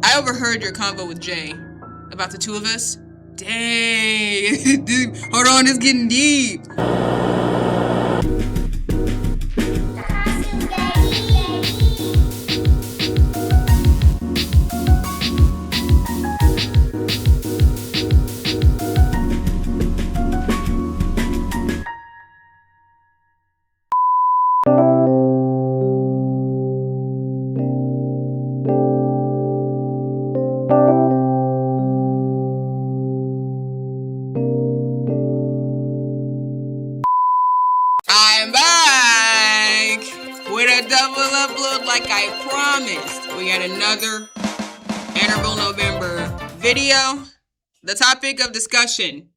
I overheard your convo with Jay about the two of us. Dang. Dude, hold on, it's getting deep. I'm back with a double upload like I promised. We got another Interval November video. The topic of discussion,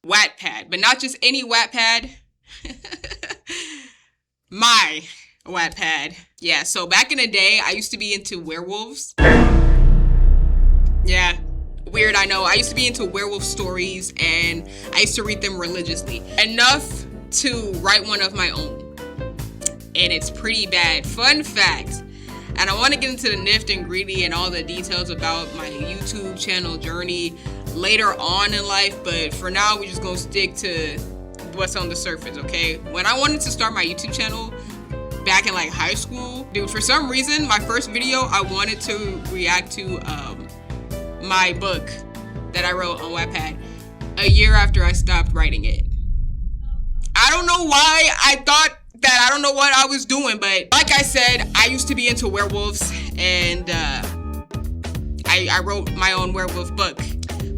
Wattpad, but not just any Wattpad. My Wattpad. Yeah, so back in the day, I used to be into werewolves. Yeah, weird, I know. I used to be into werewolf stories and I used to read them religiously. Enough to write one of my own. And it's pretty bad. Fun fact. And I want to get into the nifty and gritty and all the details about my YouTube channel journey later on in life, but for now we're just gonna stick to what's on the surface, okay? When I wanted to start my YouTube channel back in like high school, dude, for some reason my first video I wanted to react to my book that I wrote on Wattpad a year after I stopped writing it. I don't know why I thought that, I don't know what I was doing, but like I said, I used to be into werewolves and I wrote my own werewolf book.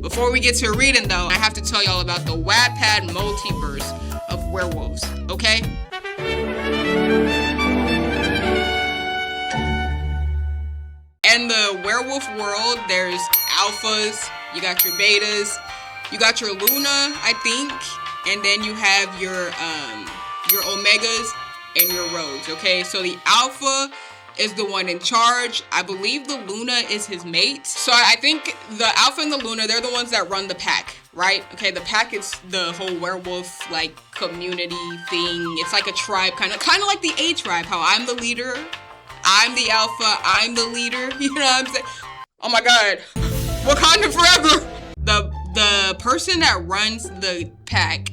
Before we get to reading though, I have to tell y'all about the Wattpad multiverse of werewolves, okay? In the werewolf world, there's alphas, you got your betas, you got your Luna, I think, and then you have your omegas and your rogues, okay? So the alpha is the one in charge. I believe the Luna is his mate. So I think the alpha and the Luna, they're the ones that run the pack, right? Okay, the pack is the whole werewolf like community thing. It's like a tribe, kind of like the A tribe, how I'm the leader, I'm the alpha, I'm the leader, you know what I'm saying? Oh my God, Wakanda forever. The person that runs the pack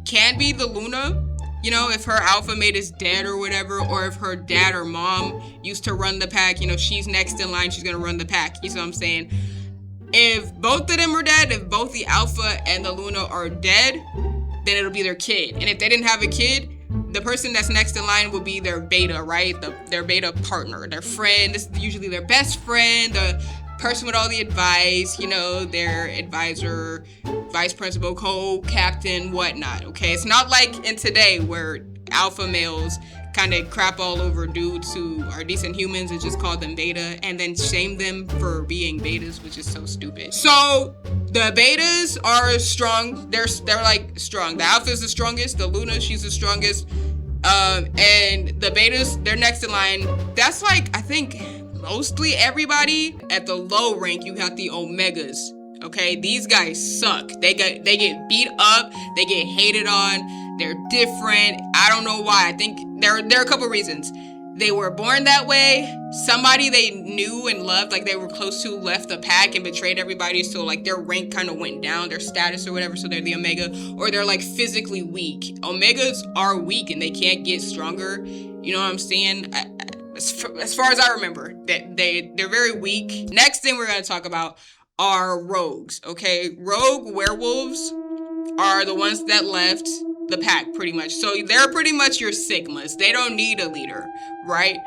can be the Luna, you know, if her alpha mate is dead or whatever, or if her dad or mom used to run the pack, you know, she's next in line, she's gonna run the pack, you see what I'm saying? If both of them are dead, if both the alpha and the Luna are dead, then it'll be their kid. And if they didn't have a kid, the person that's next in line will be their beta, right? Their beta partner, their friend. This is usually their best friend, the person with all the advice, you know, their advisor, vice principal, co-captain, whatnot, okay? It's not like in today where alpha males kind of crap all over dudes who are decent humans and just call them beta and then shame them for being betas, which is so stupid. So the betas are strong. They're like strong. The alpha is the strongest. The Luna, she's the strongest. And the betas, they're next in line. That's like, I think, mostly everybody. At the low rank, you got the omegas. Okay, these guys suck. They get beat up. They get hated on. They're different. I don't know why. I think there are a couple reasons. They were born that way. Somebody they knew and loved, like they were close to, left the pack and betrayed everybody. So like their rank kind of went down, their status or whatever. So they're the omega, or they're like physically weak. Omegas are weak and they can't get stronger. You know what I'm saying? As far as I remember, that they're very weak. Next thing we're gonna talk about are rogues, okay? Rogue werewolves are the ones that left the pack pretty much. So they're pretty much your Sigmas. They don't need a leader, right?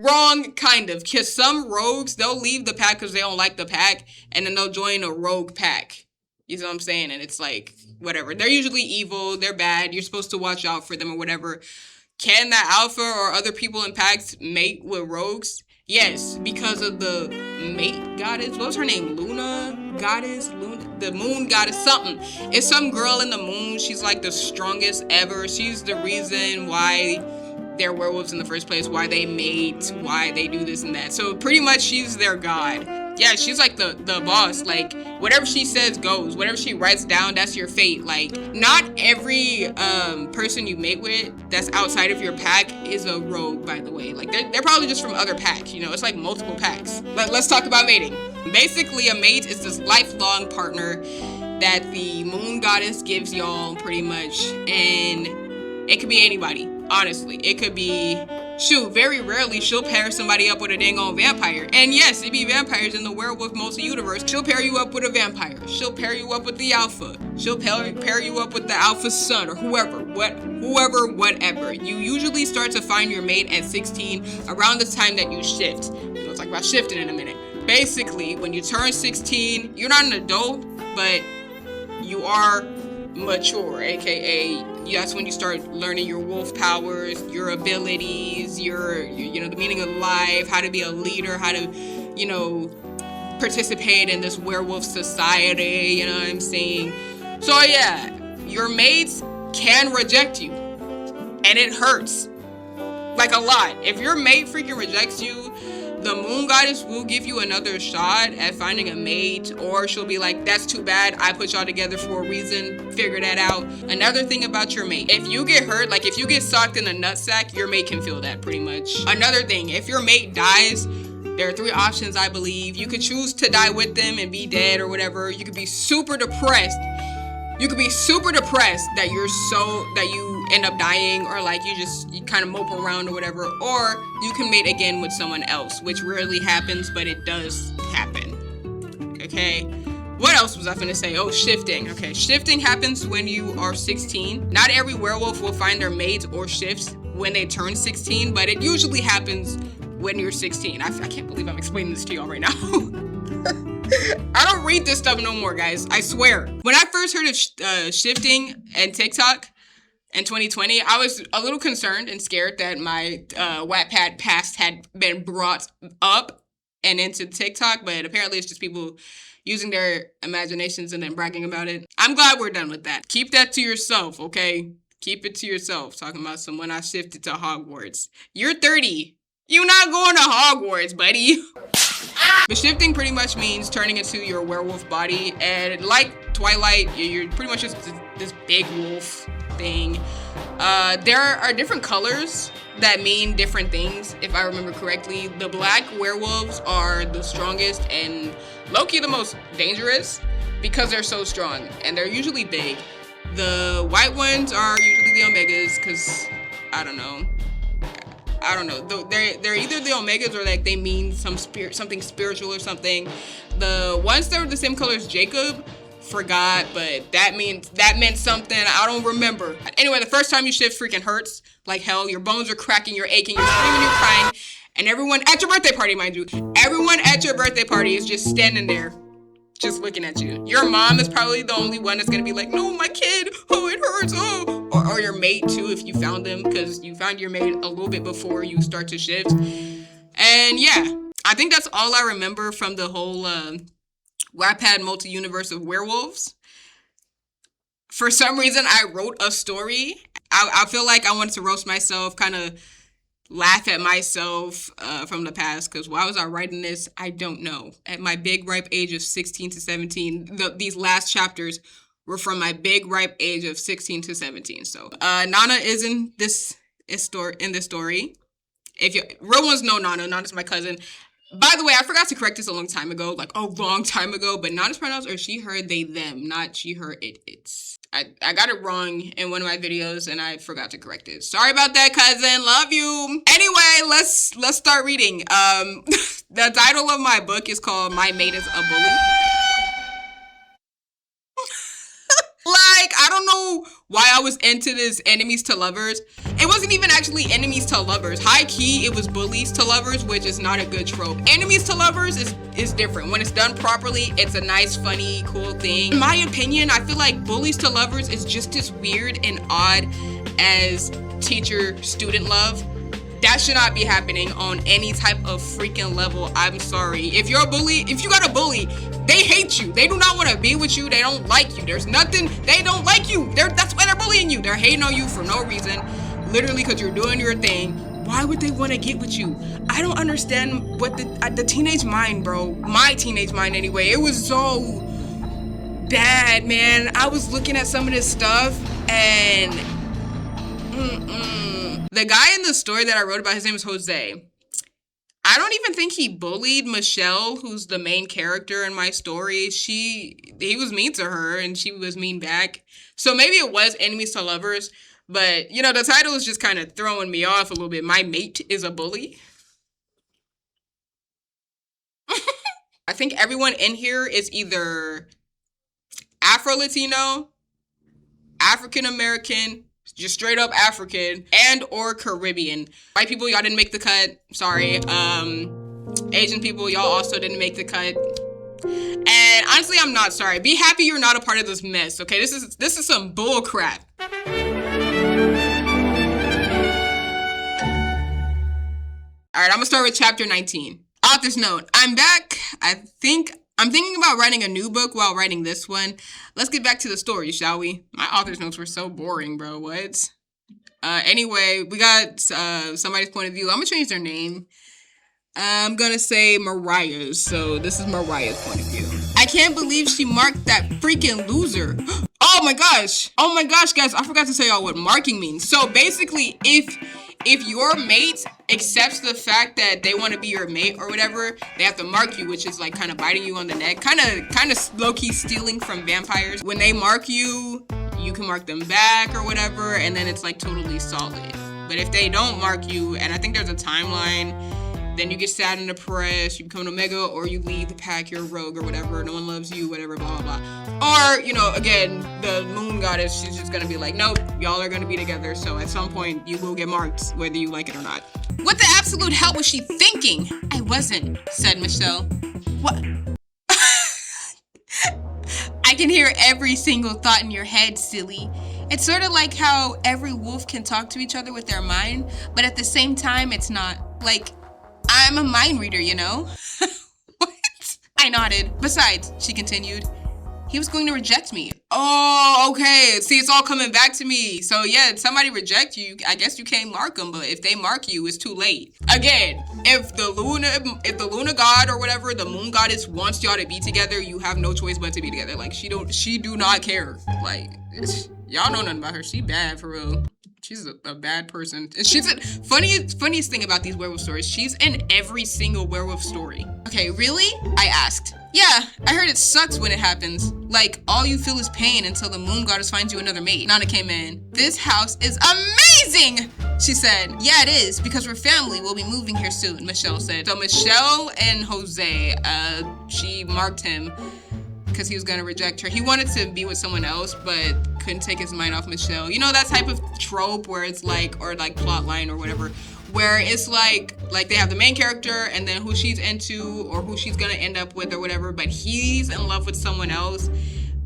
Wrong, kind of, because some rogues, they'll leave the pack because they don't like the pack, and then they'll join a rogue pack. You know what I'm saying? And it's like, whatever. They're usually evil, they're bad, you're supposed to watch out for them or whatever. Can that alpha or other people in packs mate with rogues? Yes, because of the mate goddess. What was her name? Luna goddess? Luna, the moon goddess, something. It's some girl in the moon. She's like the strongest ever. She's the reason why they're werewolves in the first place, why they mate, why they do this and that. So pretty much she's their god. Yeah, she's like the boss. Like, whatever she says goes. Whatever she writes down, that's your fate. Like, not every person you mate with that's outside of your pack is a rogue, by the way. Like, they're probably just from other packs, you know? It's like multiple packs. Let's talk about mating. Basically, a mate is this lifelong partner that the moon goddess gives y'all, pretty much. And it could be anybody, honestly. It could be... Shoot, very rarely she'll pair somebody up with a dang on vampire. And yes, it be vampires in the werewolf multi-universe. She'll pair you up with a vampire. She'll pair you up with the alpha. She'll pair you up with the alpha's son or whoever, whatever. You usually start to find your mate at 16, around the time that you shift. We'll talk about shifting in a minute. Basically, when you turn 16, you're not an adult, but you are mature, aka that's when you start learning your wolf powers, your abilities, your you know, the meaning of life, how to be a leader, how to, you know, participate in this werewolf society, you know what I'm saying? So yeah, your mates can reject you, and it hurts, like a lot. If your mate freaking rejects you, the moon goddess will give you another shot at finding a mate, or she'll be like, that's too bad, I put y'all together for a reason, figure that out. Another thing about your mate, if you get hurt, like if you get socked in the nutsack, your mate can feel that pretty much. Another thing, if your mate dies, there are 3 options, I believe. You could choose to die with them and be dead or whatever. You could be super depressed. You could be super depressed that you end up dying, or like you kind of mope around or whatever, or you can mate again with someone else, which rarely happens, but it does happen. Okay, what else was I gonna say? Oh, shifting. Okay, shifting happens when you are 16. Not every werewolf will find their mates or shifts when they turn 16, but it usually happens when you're 16. I can't believe I'm explaining this to y'all right now. I don't read this stuff no more, guys. I swear. When I first heard of shifting and TikTok in 2020, I was a little concerned and scared that my Wattpad past had been brought up and into TikTok, but apparently it's just people using their imaginations and then bragging about it. I'm glad we're done with that. Keep that to yourself, okay? Keep it to yourself. Talking about someone I shifted to Hogwarts. You're 30. You're not going to Hogwarts, buddy. But shifting pretty much means turning into your werewolf body, and like Twilight, you're pretty much just this big wolf thing. There are different colors that mean different things, if I remember correctly. The black werewolves are the strongest and low-key the most dangerous because they're so strong, and they're usually big. The white ones are usually the omegas because, I don't know. They're either the omegas or like they mean something spiritual or something. The ones that are the same color as Jacob, forgot, but that meant something. I don't remember. Anyway, the first time you shift freaking hurts like hell. Your bones are cracking, you're aching, you're screaming, you're crying, and everyone at your birthday party, mind you, everyone at your birthday party is just standing there, just looking at you. Your mom is probably the only one that's gonna be like, no, my kid, oh, it hurts, oh. Or your mate too, if you found them, because you found your mate a little bit before you start to shift. And yeah, I think that's all I remember from the whole Wattpad multi-universe of werewolves. For some reason, I wrote a story. I feel like I wanted to roast myself, kind of laugh at myself from the past, because why was I writing this? I don't know. At my big ripe age of 16 to 17, these last chapters were from my big ripe age of 16 to 17. So Nana is in this story. If you real ones know Nana, Nana's my cousin. By the way, I forgot to correct this a long time ago, like a long time ago, but Nana's pronouns are she, her, they, them, not she, her, it's. I got it wrong in one of my videos and I forgot to correct it. Sorry about that, cousin. Love you. Anyway, let's start reading. The title of my book is called My Mate is a Bully. Like, I don't know why I was into this enemies to lovers. It wasn't even actually enemies to lovers. High key, it was bullies to lovers, which is not a good trope. Enemies to lovers is different. When it's done properly, it's a nice, funny, cool thing. In my opinion, I feel like bullies to lovers is just as weird and odd as teacher-student love. That should not be happening on any type of freaking level. I'm sorry. If you're a bully, if you got a bully, they hate you. They do not want to be with you. They don't like you. There's nothing. They don't like you. That's why they're bullying you. They're hating on you for no reason. Literally because you're doing your thing. why would they want to get with you? I don't understand what the teenage mind, bro. My teenage mind anyway. It was so bad, man. I was looking at some of this stuff and the guy in the story that I wrote about, his name is Jose. I don't even think he bullied Michelle, who's the main character in my story. He was mean to her and she was mean back. So maybe it was enemies to lovers, but you know, the title is just kind of throwing me off a little bit. My mate is a bully. I think everyone in here is either Afro-Latino, African-American, just straight up African, and or Caribbean. White people, y'all didn't make the cut. Sorry. Asian people, y'all also didn't make the cut. And honestly, I'm not sorry. Be happy you're not a part of this mess, okay? This is some bull crap. All right, I'm gonna start with chapter 19. Author's note. I'm back. I'm thinking about writing a new book while writing this one. Let's get back to the story, shall we? My author's notes were so boring, bro. What? Anyway, we got somebody's point of view. I'm gonna change their name. I'm gonna say Mariah's. So this is Mariah's point of view. I can't believe she marked that freaking loser. Oh my gosh, guys. I forgot to tell y'all what marking means. So basically, if your mate accepts the fact that they want to be your mate or whatever, they have to mark you, which is like kind of biting you on the neck, kind of low-key stealing from vampires. When they mark you, you can mark them back or whatever, and then it's like totally solid. But if they don't mark you, and I think there's a timeline, then you get sad and depressed, you become an Omega, or you leave the pack, you're a rogue or whatever, no one loves you, whatever, blah, blah, blah. Or, you know, again, the moon goddess, she's just gonna be like, nope, y'all are gonna be together, so at some point, you will get marked, whether you like it or not. What the absolute hell was she thinking? I wasn't, said Michelle. What? I can hear every single thought in your head, silly. It's sort of like how every wolf can talk to each other with their mind, but at the same time, it's not. Like, I'm a mind reader, you know? What? I nodded. Besides, she continued, he was going to reject me. Oh, okay. See, it's all coming back to me. So yeah, if somebody reject you, I guess you can't mark them, but if they mark you, it's too late. Again, if the Luna god or whatever, the moon goddess wants y'all to be together, you have no choice but to be together. Like, she do not care. Like, y'all know nothing about her. She bad for real. She's a bad person. She's a funniest thing about these werewolf stories. She's in every single werewolf story. Okay, really? I asked. Yeah, I heard it sucks when it happens. Like, all you feel is pain until the moon goddess finds you another mate. Nana came in. This house is amazing, she said. Yeah, it is, because we're family. We'll be moving here soon, Michelle said. So Michelle and Jose, she marked him because he was gonna reject her. He wanted to be with someone else, but couldn't take his mind off Michelle. You know that type of trope where it's like, or like plot line or whatever, where it's like they have the main character and then who she's into or who she's gonna end up with or whatever, but he's in love with someone else,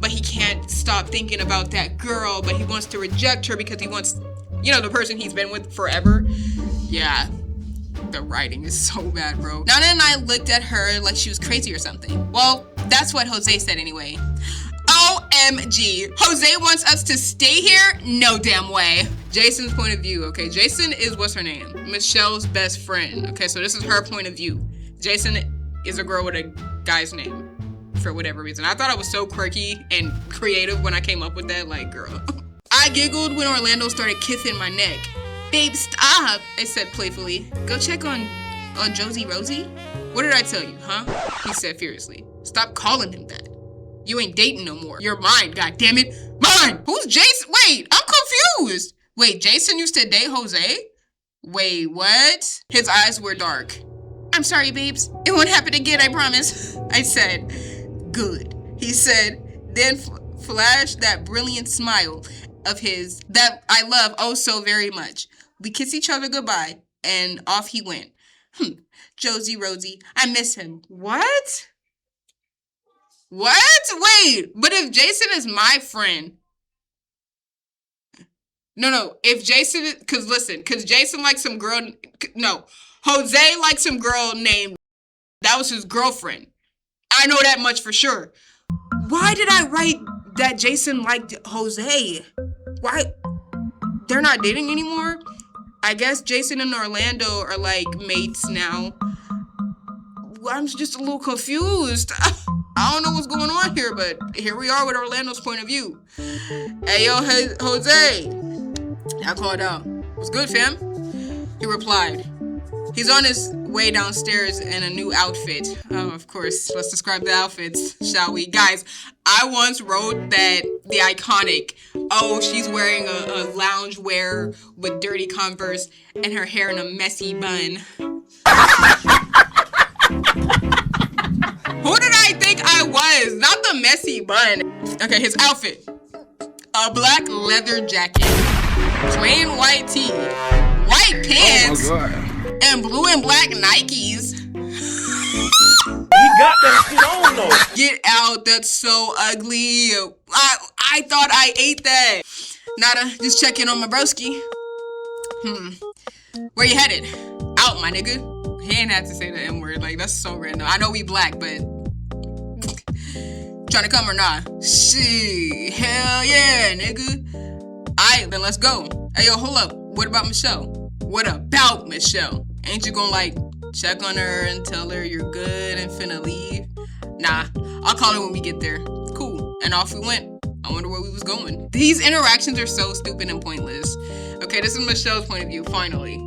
but he can't stop thinking about that girl, but he wants to reject her because he wants, you know, the person he's been with forever. Yeah. The writing is so bad, bro. Nana and I looked at her like she was crazy or something. Well, that's what Jose said anyway. OMG. Jose wants us to stay here? No damn way. Jason's point of view, okay? Jason is, what's her name? Michelle's best friend. Okay, so this is her point of view. Jason is a girl with a guy's name for whatever reason. I thought I was so quirky and creative when I came up with that, like, girl. I giggled when Orlando started kissing my neck. Babe, stop, I said playfully. Go check on Josie Rosie? What did I tell you, huh? He said furiously. Stop calling him that. You ain't dating no more. You're mine, goddammit. Mine! Who's Jason? Wait, I'm confused. Wait, Jason used to date Jose? Wait, what? His eyes were dark. I'm sorry, babes. It won't happen again, I promise. I said, good. He said, then flashed that brilliant smile of his that I love oh so very much. We kissed each other goodbye, and off he went. Josie Rosie, I miss him. What? What? Wait, but if Jason is my friend. No, if Jason, because Jason likes some girl, no, Jose likes some girl named, that was his girlfriend. I know that much for sure. Why did I write that Jason liked Jose? Why? They're not dating anymore? I guess Jason and Orlando are like mates now. I'm just a little confused. I don't know what's going on here, but here we are with Orlando's point of view. Hey, yo, Jose. I called out. What's good, fam? He replied. He's on his way downstairs in a new outfit. Oh, of course. Let's describe the outfits, shall we? Guys, I once wrote that the iconic, oh, she's wearing a lounge wear with dirty Converse and her hair in a messy bun. Who did I think I was? Not the messy bun. Okay, his outfit. A black leather jacket, plain white tee, white pants, and blue and black Nikes. He got that shit on though. Get out, that's so ugly. I thought I ate that. Nada, just checking on my broski. Where you headed? Out, my nigga. He ain't had to say the N-word, like that's so random. I know we black, but trying to come or not? Shit, hell yeah, nigga. Alright, then let's go. Hey, yo, hold up. What about Michelle? What about Michelle? Ain't you gonna like check on her and tell her you're good and finna leave? Nah, I'll call her when we get there. Cool. And off we went. I wonder where we was going. These interactions are so stupid and pointless. Okay, this is Michelle's point of view, finally.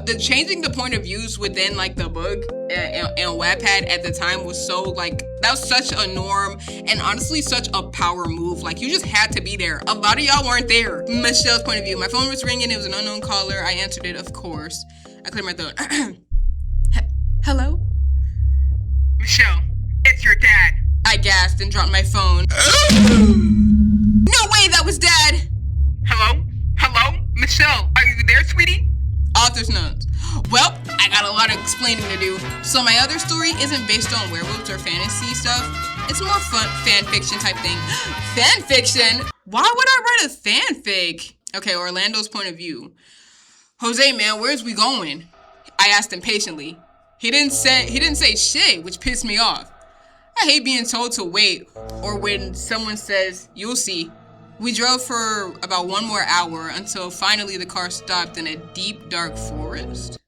The changing the point of views within like the book and Wattpad at the time was so like, that was such a norm and honestly such a power move. Like you just had to be there. A lot of y'all weren't there. Michelle's point of view. My phone was ringing. It was an unknown caller. I answered it, of course. I cleared my throat. Hello? Michelle, it's your dad. I gasped and dropped my phone. No way, that was dad. Hello? Hello? Michelle, are you there, sweetie? Author's notes. Well, I got a lot of explaining to do. So my other story isn't based on werewolves or fantasy stuff. It's more fun fan fiction type thing. Fan fiction? Why would I write a fanfic? Okay, Orlando's point of view. Jose, man, where's we going? I asked impatiently. He didn't say shit, which pissed me off. I hate being told to wait, or when someone says, you'll see. We drove for about 1 more hour until finally the car stopped in a deep, dark forest.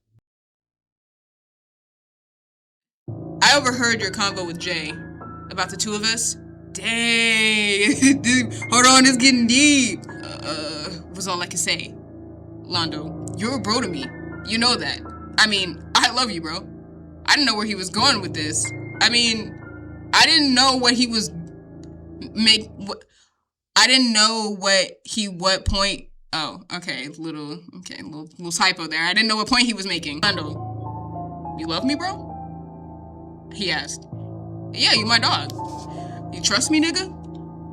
I overheard your convo with Jay about the 2 of us. Dang, dude, hold on, it's getting deep. Was all I could say. Londo, you're a bro to me. You know that. I mean, I love you, bro. I didn't know where he was going with this. I mean, I didn't know what he was I didn't know what point. Oh, okay, little typo there. I didn't know what point he was making. Londo, you love me, bro? He asked. Yeah, you my dog. You trust me, nigga?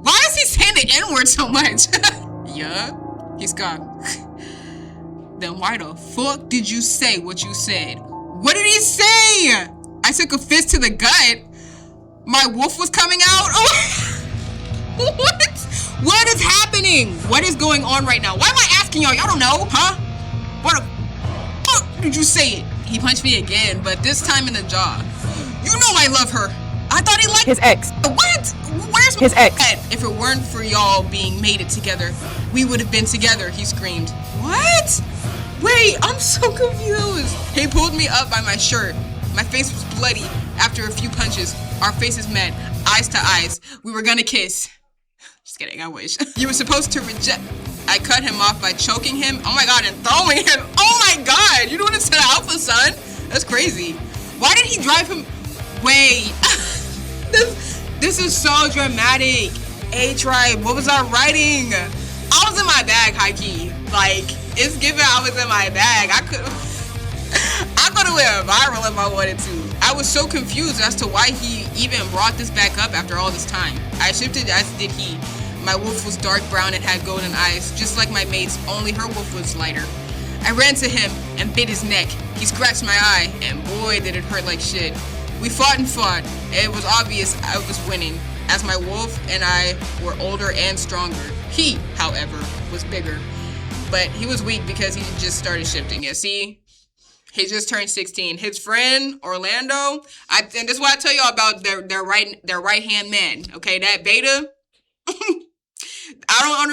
Why is he saying the N-word so much? Yeah, he's gone. Then why the fuck did you say what you said? What did he say? I took a fist to the gut. My wolf was coming out? Oh. What? What is happening? What is going on right now? Why am I asking y'all? Y'all don't know, huh? What the fuck did you say it? He punched me again, but this time in the jaw. You know I love her. I thought he liked his ex. What? Where's his ex? If it weren't for y'all being mated together, we would have been together, he screamed. What? Wait, I'm so confused. He pulled me up by my shirt. My face was bloody after a few punches. Our faces met, eyes to eyes. We were gonna kiss. Just kidding, I wish. You were supposed to reject. I cut him off by choking him. Oh my god, and throwing him. Oh my god, you doing this to the alpha son? That's crazy. Why did he drive him? Wait. This is so dramatic. A-Tribe, what was I writing? I was in my bag, high key. Like, it's given I was in my bag. I could have went viral if I wanted to. I was so confused as to why he even brought this back up after all this time. I shifted as did he. My wolf was dark brown and had golden eyes, just like my mate's, only her wolf was lighter. I ran to him and bit his neck. He scratched my eye, and boy did it hurt like shit. We fought and fought. It was obvious I was winning, as my wolf and I were older and stronger. He, however, was bigger. But he was weak because he just started shifting. Yeah, see? He just turned 16. His friend, Orlando, and this is what I tell y'all about their right-hand man, okay? That beta, I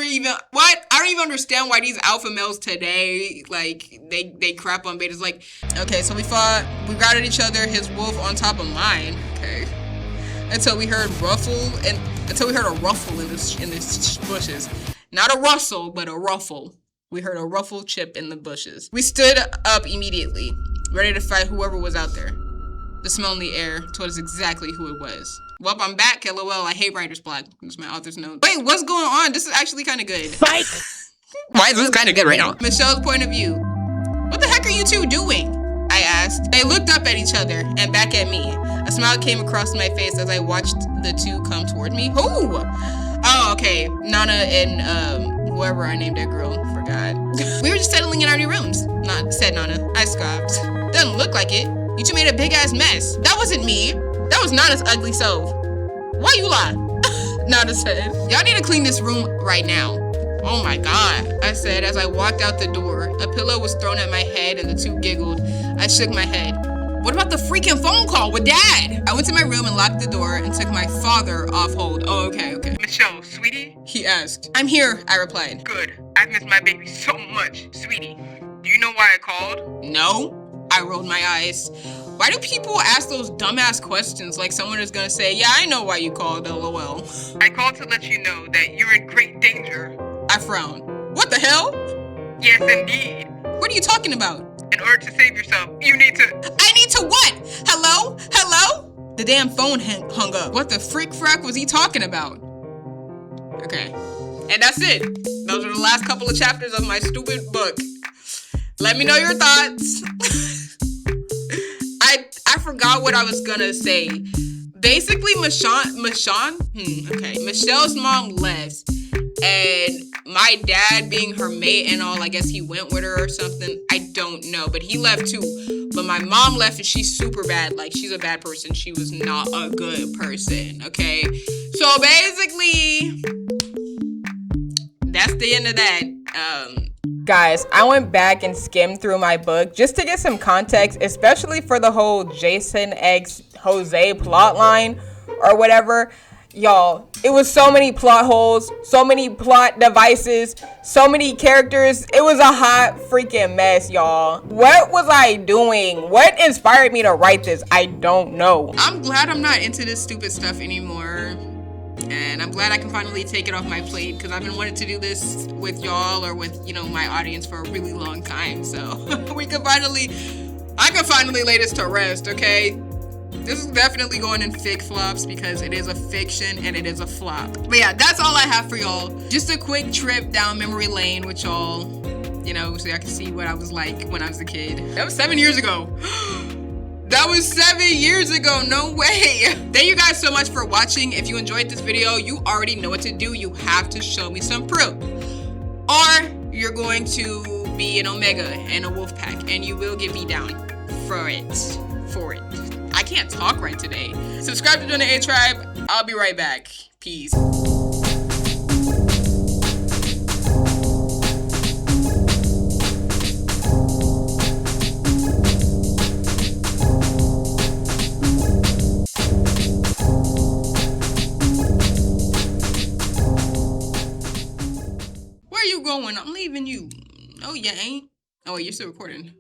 don't even understand why these alpha males today, like, they crap on betas. Like, okay, so we guarded each other, his wolf on top of mine, okay, until we heard a ruffle in the bushes. Not a rustle, but a ruffle. We heard a ruffle chip in the bushes. We stood up immediately, ready to fight whoever was out there. The smell in the air told us exactly who it was. Well, I'm back, LOL. I hate writer's block. That's my author's note. Wait, what's going on? This is actually kind of good. Fight! Why is this kind of good right now? Michelle's point of view. What the heck are you two doing? I asked. They looked up at each other and back at me. A smile came across my face as I watched the two come toward me. Who? Oh, okay. Nana and whoever I named that girl. Forgot. We were just settling in our new rooms. Said Nana. I scoffed. Doesn't look like it. You two made a big ass mess. That wasn't me. That was Nana's ugly self. Why you lie? Nana said. Y'all need to clean this room right now. Oh my god, I said as I walked out the door. A pillow was thrown at my head and the two giggled. I shook my head. What about the freaking phone call with Dad? I went to my room and locked the door and took my father off hold. Oh, okay. Michelle, sweetie? He asked. I'm here, I replied. Good. I've missed my baby so much, sweetie. Do you know why I called? No. I rolled my eyes. Why do people ask those dumbass questions like someone is gonna say, yeah, I know why you called, LOL. I called to let you know that you're in great danger. I frowned. What the hell? Yes, indeed. What are you talking about? In order to save yourself, you need to... I need to what? Hello? Hello? The damn phone hung up. What the frick was he talking about? Okay. And that's it. Those are the last couple of chapters of my stupid book. Let me know your thoughts. I forgot what I was gonna say. Basically, Michelle's mom left. And my dad being her mate and all, I guess he went with her or something. I don't know, but he left too. But my mom left and she's super bad. Like, she's a bad person. She was not a good person, okay? So basically, that's the end of that. Guys, I went back and skimmed through my book just to get some context, especially for the whole Jason x Jose plotline or whatever. Y'all, it was so many plot holes, so many plot devices, so many characters. It was a hot freaking mess, y'all. What was I doing? What inspired me to write this? I don't know. I'm glad I'm not into this stupid stuff anymore. And I'm glad I can finally take it off my plate because I've been wanting to do this with y'all or with, you know, my audience for a really long time. So I can finally lay this to rest, okay? This is definitely going in fic flops because it is a fiction and it is a flop. But yeah, that's all I have for y'all. Just a quick trip down memory lane with y'all, you know, so y'all can see what I was like when I was a kid. That was 7 years ago. That was 7 years ago, no way. Thank you guys so much for watching. If you enjoyed this video, you already know what to do. You have to show me some proof. Or you're going to be an Omega and a wolf pack and you will get me down for it. I can't talk right today. Subscribe to join the A Tribe. I'll be right back. Peace. Where you going? I'm leaving you. No, you ain't. Oh, wait, you're still recording.